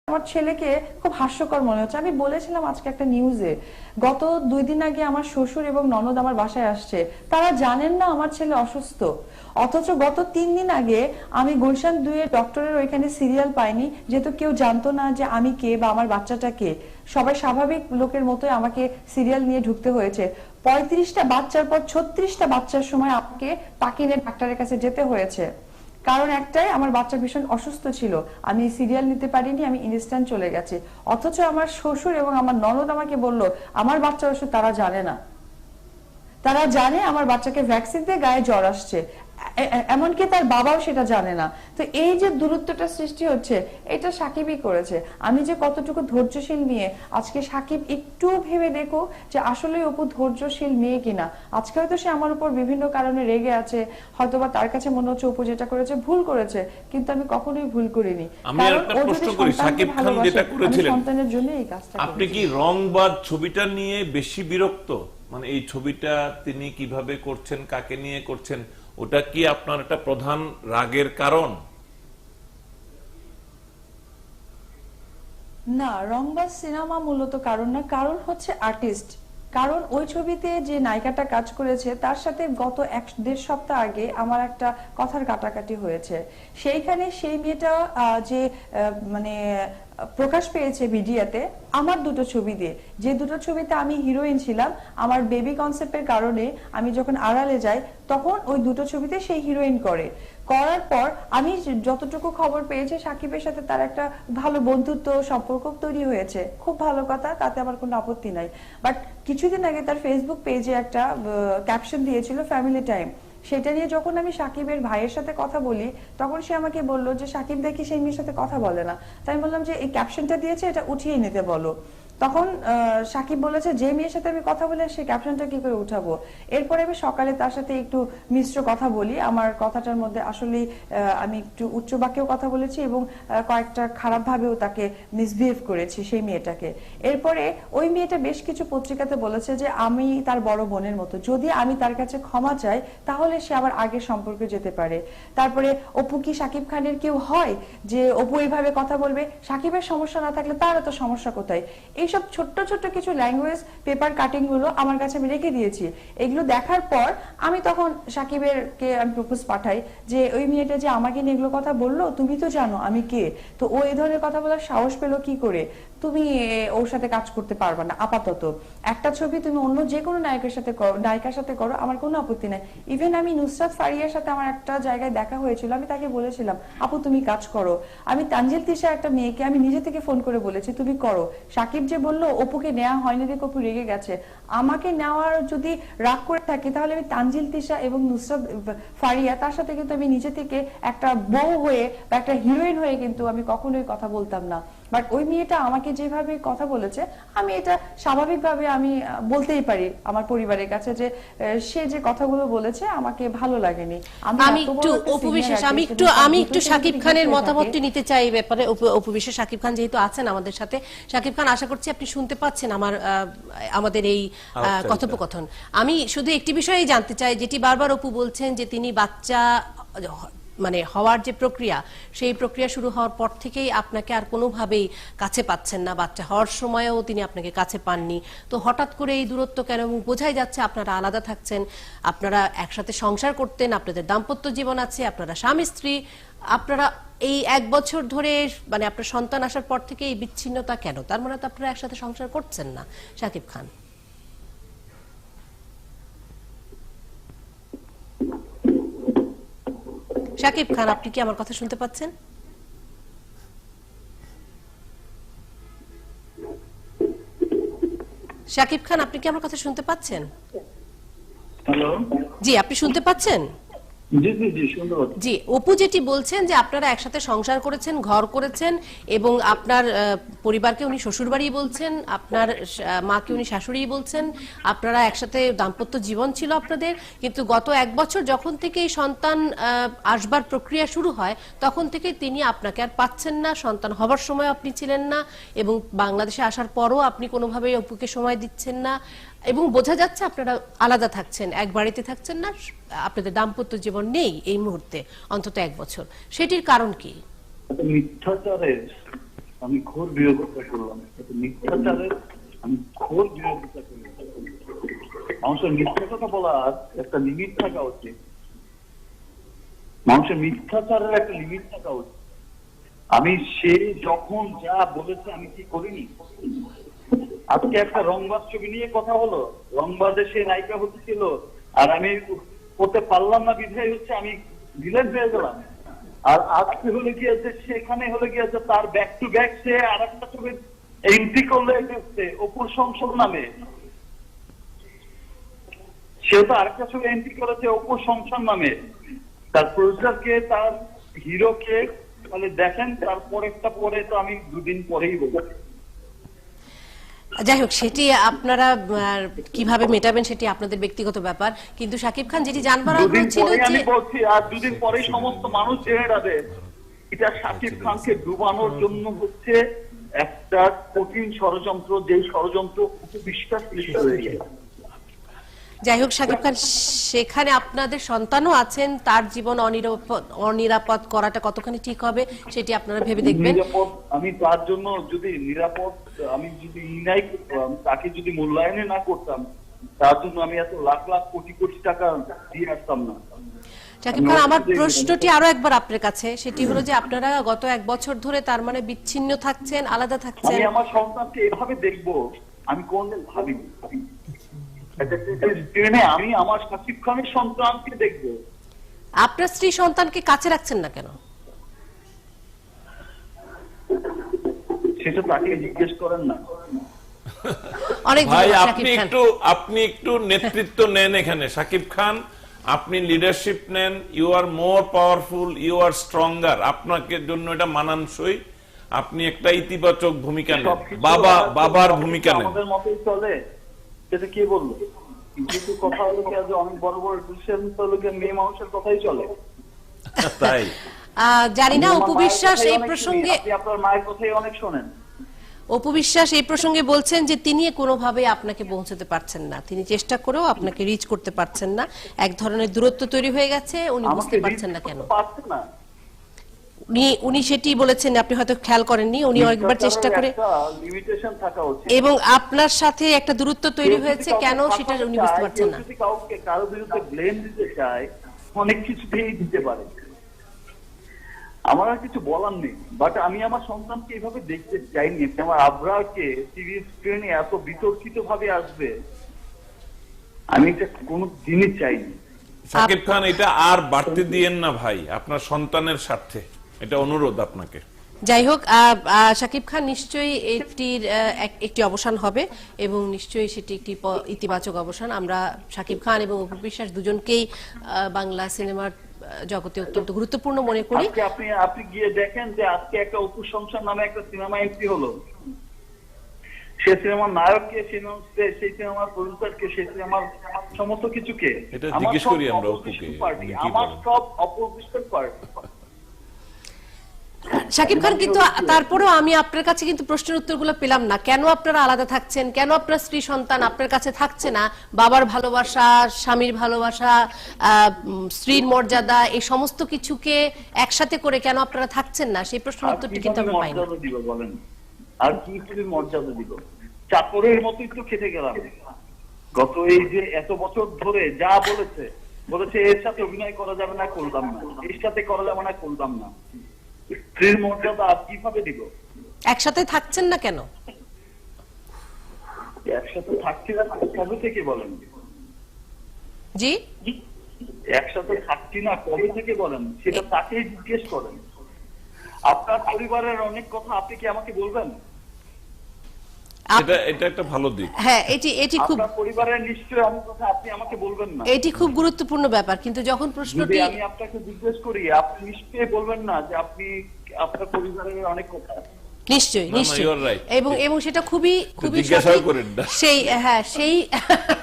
আমার ছেলেকে খুব হাস্যকর মনে হচ্ছে। আমি বলেছিলাম আজকে একটা নিউজে, গত 2 দিন আগে আমার শ্বশুর এবং ননদ আমার বাসায় আসছে, তারা জানেন না আমার ছেলে অসুস্থ। অথচ গত 3 দিন আগে আমি গুলশান 2 এর ডক্টরের ওইখানে সিরিয়াল পাইনি, যেহেতু কেউ জানতো না যে আমি কে বা আমার বাচ্চাটা কে। সবাই স্বাভাবিক লোকের মতোই আমাকে সিরিয়াল নিয়ে ঢুকতে হয়েছে। 35টা বাচ্চার পর 36টা বাচ্চার সময় আমাকে পাকিনে ডাক্তারের কাছে যেতে হয়েছে। কারণ একটাই, আমার বাচ্চা ভীষণ অসুস্থ ছিল, আমি সিরিয়াল নিতে পারিনি, আমি ইনস্ট্যান্ট চলে গেছি। অথচ আমার শ্বশুর এবং আমার ননদ আমাকে বলল আমার বাচ্চা অসুস্থ, তারা জানে না। তারা জানে আমার বাচ্চাকে ভ্যাকসিন দিয়ে গায়ে জ্বর আসছে, এমনকি তার বাবাও সেটা জানে না। তো এই যে দূরত্বটা সৃষ্টি হচ্ছে, এটা সাকিবই করেছে। আমি যে কতটুকু ধৈর্যশীল মেয়ে, আজকে সাকিব একটু ভেবে দেখো যে আসলে অপু ধৈর্যশীল মেয়ে কিনা। আজকে হয়তো সে আমার উপর বিভিন্ন কারণে রেগে আছে, হয়তোবা তার কাছে মনে হচ্ছে অপু যেটা করেছে ভুল করেছে, কিন্তু আমি কখনোই ভুল করিনি। কারণ ও যদি সাকিব খান যেটা করেছিলেন, সন্তানের জন্য এই কাজটা। আপনি কি রংবাদ ছবিটা নিয়ে বেশি বিরক্ত? মানে এই ছবিটা তিনি কিভাবে করছেন, কাকে নিয়ে করছেন, ওটা কি আপনার একটা প্রধান রাগের কারণ? না, রংবাজ সিনেমা মূলত কারণ না, কারণ হচ্ছে আর্টিস্ট। কারণ ওই ছবিতে যে নায়িকাটা কাজ করেছে তার সাথে গত 1-1.5 সপ্তাহ আগে আমার একটা কথার কাটাকাটি হয়েছে। সেইখানে সেই মেয়েটা যে মানে প্রকাশ পেয়েছে মিডিয়াতে আমার দুটো ছবি দিয়ে, যে দুটো ছবিতে আমি হিরোইন ছিলাম। আমার বেবি কনসেপ্টের কারণে আমি যখন আড়ালে যাই, তখন ওই দুটো ছবিতে সেই হিরোইন করার পর আমি যতটুকু খবর পেয়েছি, সাকিবের সাথে তার একটা ভালো বন্ধুত্ব সম্পর্ক তৈরি হয়েছে, খুব ভালো কথা, তাতে আমার কোনো আপত্তি নাই। বাট কিছুদিন আগে তার ফেসবুক পেজে একটা ক্যাপশন দিয়েছিল ফ্যামিলি টাইম। সেটা নিয়ে যখন আমি সাকিবের ভাইয়ের সাথে কথা বলি, তখন সে আমাকে বললো যে সাকিব দেখি সেই মেয়ের সাথে কথা বলে না। তাই আমি বললাম যে এই ক্যাপশনটা দিয়েছে, এটা উঠিয়ে নিতে বলো। তখন সাকিব বলেছে যে মেয়ের সাথে আমি কথা বলে সেই ক্যাপশনটা কি করে উঠাবো। এরপরে আমি সকালে তার সাথে একটু মিশ্র কথা বলি। আমার কথাটার মধ্যে আসলে আমি একটু উচ্চ বাক্যেও কথা বলেছি এবং কয়েকটা খারাপ ভাবেও তাকে মিসবিহেভ করেছি সেই মেয়েটাকে। এরপরে ওই মেয়েটা বেশ কিছু পত্রিকাতে বলেছে যে আমি তার বড় বোনের মতো, যদি আমি তার কাছে ক্ষমা চাই তাহলে সে আবার আগের সম্পর্কে যেতে পারে। তারপরে অপু কি সাকিব খানের কেউ হয় যে অপু এইভাবে কথা বলবে? সাকিবের সমস্যা না থাকলে তার এত সমস্যা কোথায়? এইসব ছোট্ট ছোট্ট কিছু ল্যাঙ্গুয়েজ পেপার কাটিং গুলো আমার কাছে আমি রেখে দিয়েছি। এগুলো দেখার পর আমি তখন সাকিবের কে আমি প্রপোজ পাঠাই যে ওই মেয়েটা যে আমাকে নিয়ে এগুলো কথা বললো, তুমি তো জানো আমি কে, তো ও এই ধরনের কথা বলার সাহস পেলো কি করে? তুমি ওর সাথে কাজ করতে পারবা না আপাতত। একটা ছবি তুমি অন্য যে কোনো নায়কের সাথে করো, নায়িকার সাথে করো, আমার কোনো আপত্তি নাই। ইভেন আমি নুসরাত ফারিয়ার সাথে আমার একটা জায়গায় দেখা হয়েছিল, আমি তাকে বলেছিলাম আপু তুমি কাজ করো। আমি তানজিল তিশা একটা মেয়েকে আমি নিজে থেকে ফোন করে বলেছি তুমি করো। সাকিব যে বললো অপুকে নেওয়া হয়নি দেখে অপু রেগে গেছে, আমাকে নেওয়ার যদি রাগ করে থাকে তাহলে আমি তানজিল তিশা এবং নুসরাত ফারিয়া তার সাথে কিন্তু আমি নিজে থেকে একটা বউ হয়ে বা একটা হিরোইন হয়ে কিন্তু আমি কখনোই কথা বলতাম না। বাট ওই মেয়েটা আমাকে যেভাবে কথা বলেছে, আমি এটা স্বাভাবিকভাবে আমি বলতেই পারি আমার পরিবারের কাছে যে সে যে কথাগুলো বলেছে আমাকে ভালো লাগেনি। আমি একটু অপবিশ্বাস আমি একটু সাকিব খানের মতামতটি নিতে চাই এই ব্যাপারে। অপবিশ্বাস, সাকিব খান যেহেতু আছেন আমাদের সাথে, সাকিব খান আশা করছি আপনি শুনতে পাচ্ছেন আমাদের এই কথোপকথন। আমি শুধু একটি বিষয়ই জানতে চাই, যেটি বারবার অপু বলছেন যে তিনি বাচ্চা মানে হওয়ার যে প্রক্রিয়া, সেই প্রক্রিয়া শুরু হওয়ার পর থেকেই আপনাকে আর কোনোভাবেই কাছে পাচ্ছেন না, বাচ্চা হওয়ার সময়ও তিনি আপনাকে কাছে পাননি। তো হঠাৎ করে এই দূরত্ব কেন? বোঝাই যাচ্ছে আপনারা আলাদা থাকছেন, আপনারা একসাথে সংসার করতেন, আপনাদের দাম্পত্য জীবন আছে, আপনারা স্বামী স্ত্রী, আপনারা এই 1 বছর ধরে মানে আপনার সন্তান আসার পর থেকে এই বিচ্ছিন্নতা কেন? তার মানে তো আপনারা একসাথে সংসার করছেন না। সাকিব খান, সাকিব খান আপনি কি আমার কথা শুনতে পাচ্ছেন? সাকিব খান আপনি কি আমার কথা শুনতে পাচ্ছেন? হ্যালো, জি আপনি শুনতে পাচ্ছেন? জি জি জি শুনতে পাচ্ছি। জি, অপু যেটি বলছেন যে আপনারা একসাথে সংসার করেছেন, ঘর করেছেন এবং আপনার পরিবারকে উনি শ্বশুরবাড়ি বলছেন, আপনার মাকে উনি শাশুড়ি বলছেন, আপনারা একসাথে দাম্পত্য জীবন ছিল আপনাদের। কিন্তু গত 1 বছর যখন থেকে এই সন্তান আসবার প্রক্রিয়া শুরু হয়, তখন থেকে তিনি আপনাকে আর পাচ্ছেন না, সন্তান হবার সময় আপনি ছিলেন না এবং বাংলাদেশে আসার পরও আপনি কোনোভাবেই অপুকে সময় দিচ্ছেন না এবং বোঝা যাচ্ছে আপনারা আলাদা থাকছেন, এক বাড়িতে থাকছেন না, আপনাদের দাম্পত্য জীবন নেই এই মুহূর্তে অন্তত 1 বছর। সেটির কারণ কি? মিথ্যাচারের আমি ঘোর বিরোধিতা করলাম, মিথ্যাচারের আমি ঘোর বিরোধিতা করলাম। মানুষের মিথ্যা কথা বলার একটা লিমিট থাকা উচিত, মানুষের মিথ্যাচারের একটা লিমিট থাকা উচিত। আমি সে যখন যা বলেছে আমি কি করিনি। আজকে একটা রংবাজ ছবি নিয়ে কথা হলো, রংবাজে সে নায়িকা হচ্ছিল আর আমি করতে পারলাম না, বিধায় হচ্ছে আমি ভিলেন হয়ে গেলাম। আর আজকে হলে গিয়েছে সেখানে হলে গিয়েছে তার ব্যাক টু ব্যাক সে আর একটা ছবি এন্ট্রি করলে গেছে অপুর সংসদ নামে, সেও তো আরেকটা ছবি এন্ট্রি করেছে অপুর সংসার নামে। তার প্রডিউসারকে তার হিরোকে মানে দেখেন, তারপর একটা পরে তো আমি দুদিন পরেই বলবো। যাই হোক, সেটি আপনারা কিভাবে মেটাবেন সেটি আপনাদের ব্যক্তিগত ব্যাপার, কিন্তু শাকিব খান যেটি জানবার আগ্রহ ছিল যে আমি বলছি আর দুদিন পরেই সমস্ত মানুষ জেনে যাবে এটা শাকিব খানকে ডুবানোর জন্য হচ্ছে একটা কঠিন ষড়যন্ত্র, যে ষড়যন্ত্র উপবিশ্বাস সৃষ্টি হয়ে গেছে। যাই হোক, শাকিব খান সেখানে আপনাদের সন্তানও আছেন, তার জীবন অনিরাপদ করাটা কতখানি ঠিক হবে সেটি আপনারা ভেবে দেখবেন। আমি তার জন্য যদি নিরাপদ, আমি যদি ইনাই করতাম, তাকে যদি মূল্যায়নে না করতাম, তার জন্য আমি এত লাখ লাখ কোটি কোটি টাকা দিয়ে আসতাম না। শাকিব খান, আমার প্রশ্নটি আরো একবার আপনার কাছে, সেটি হলো যে আপনারা গত 1 বছর ধরে তার মানে বিচ্ছিন্ন থাকছেন, আলাদা থাকছেন। আমি আমার সন্তানকে এভাবে দেখবো আমি কোনদিন ভাবিনি। আমি আমার শাকিব খানের সন্তানকে দেখবো। আপনার স্ত্রী সন্তানকে কাছে রাখছেন না কেন? সেটা তাকে জিজ্ঞেস করেন না। অনেক ভাই, ধন্যবাদ। আপনি একটু নেতৃত্ব নেন এখানে। শাকিব খান, আপনি লিডারশিপ নেন। You are more powerful, you are stronger. আপনাকে জন্য এটা মানানসই। আপনি একটা ইতিবাচক ভূমিকা নেন, বাবার ভূমিকা নেন। আমাদের মতই চলে, সেটা কে বললো? কিন্তু কথা হলো কি, আজ অনেক বড় বড় ডিসিশন তো লোকের মেয়ে মানুষের কথাই চলে। তাই জানি না উপবিশ্বাস এই প্রসঙ্গে, আপনি আপনার মায়ের কথাই অনেক শোনেন। উপবিশ্বাস এই প্রসঙ্গে বলছেন যে তিনি কোনোভাবে আপনাকে পৌঁছাতে পারছেন না, তিনি চেষ্টা করেও আপনাকে রিচ করতে পারছেন না, এক ধরনের দূরত্ব তৈরি হয়ে গেছে, উনি বুঝতে পারছেন না কেন। উনি সেটি বলেছেন, আপনি হয়তো খেয়াল করেননি, উনি একবার চেষ্টা করে লিমিটেশন থাকা উচিত, এবং আপনার সাথে একটা দূরত্ব তৈরি হয়েছে কেন সেটা উনি বুঝতে পারছেন না। যদি কাউকে কারো বিরুদ্ধে ব্লেম দিতে চায়, অনেক কিছুতেই দিতে পারে। আমার আর কিছু বলার নেই, বাট আমি আমার সন্তানকে এইভাবে দেখতে চাইনি। আমার আবরারকে টিভি স্ক্রিনে এত বিতর্কিত ভাবে আসবে, আমি এটা কোনো দিনই চাইনি। শাকিব খান, এটা আর বাড়তে দিয়েন না ভাই, আপনার সন্তানের স্বার্থে এটা অনুরোধ আপনাকে। যাই হোক, শাকিব খান, নিশ্চয়ই এটির একটি অবসান হবে এবং নিশ্চয়ই সেটি একটি ইতিবাচক অবসান। আমরা শাকিব খান এবং অপু বিশ্বাস দুজনকেই বাংলা সিনেমার জগতে অত্যন্ত গুরুত্বপূর্ণ মনে করি। আপনি গিয়ে দেখেন যে আজকে একটা অপু সংসার নামে একটা সিনেমা এন্ট্রি হলো, সে সিনেমার নায়ককে, সেই সিনেমার প্রডিউসারকে, সেই সিনেমার সমস্ত কিছুকে এটা জিজ্ঞেস করি আমরা অপুকে, আমার সব অপোজিশন পার্টি। শাকিব খান, কিন্তু তারপরেও আমি আপনার কাছে কিন্তু প্রশ্নের উত্তরগুলো পেলাম না। কেন আপনারা আলাদা থাকছেন? কেন আপনার স্ত্রী সন্তান আপনার কাছে থাকছে না? বাবার ভালোবাসা, স্বামীর ভালোবাসা, স্ত্রীর মর্যাদা, এই সমস্ত কিছুকে একসাথে করে কেন আপনারা থাকছেন না? সেই প্রশ্নের উত্তরটি কিন্তু আমরা পাই না। বলেন, আর কি করে মর্যাদা দিব? চাকরের মতোই তো খেতে গেলাম। গত এই যে এত বছর ধরে যা বলেছে এর সাথে অভিনয় করা যাবে না, করলাম না, এর সাথে করা যাবে না, করলাম না। স্ত্রীর মর্যাদা আর কিভাবে দিব? একসাথে থাকছেন না কেন? একসাথে থাকছি না কবে থেকে বলেন? জি, একসাথে থাকছি না কবে থেকে বলেন, সেটা তাকেই জিজ্ঞেস করেন। আপনার পরিবারের অনেক কথা আপনি কি আমাকে বলবেন? এটা একটা ভালো দিক। হ্যাঁ, এটি খুব, আপনার পরিবারের নিশ্চয়ই অনেক কথা আপনি আমাকে বলবেন না। এটি খুব গুরুত্বপূর্ণ ব্যাপার, কিন্তু যখন প্রশ্নটি আমি আপনাকে জিজ্ঞেস করি, আপনি নিশ্চয়ই বলবেন না যে আপনি আপনার পরিবারের অনেক কথা। নিশ্চয়ই, এবং সেটা খুবই সেই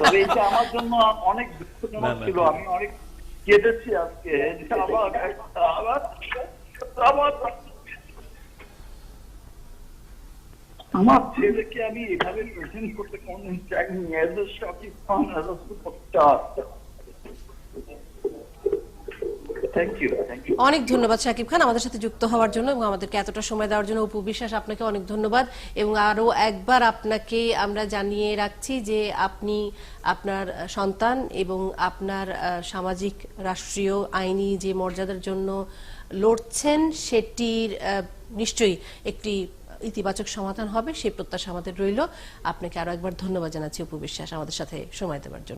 তবে এটা আমার জন্য অনেক দুঃখজনক ছিল। আমি অনেক কেঁদেছি আজকে। আমার ছেলেকে আমি এভাবে প্রেজেন্ট করতে কোনদিন চাইনি। As a Shakib Khan, as a superstar, thank you. অনেক ধন্যবাদ শাকিব খান আমাদের সাথে যুক্ত হওয়ার জন্য এবং আমাদেরকে এতটা সময় দেওয়ার জন্য। অপু বিশ্বাস, আপনাকে অনেক ধন্যবাদ। এবং আরো একবার আপনাকে আমরা জানিয়ে রাখছি যে আপনি আপনার সন্তান এবং আপনার সামাজিক রাষ্ট্রীয় আইনি যে মর্যাদার জন্য লড়ছেন সেটির নিশ্চয়ই একটি ইতিবাচক সমাধান হবে, সেই প্রত্যাশা আমাদের রইল। আপনাকে আরো একবার ধন্যবাদ জানাচ্ছি অপু বিশ্বাস আমাদের সাথে সময় দেওয়ার জন্য।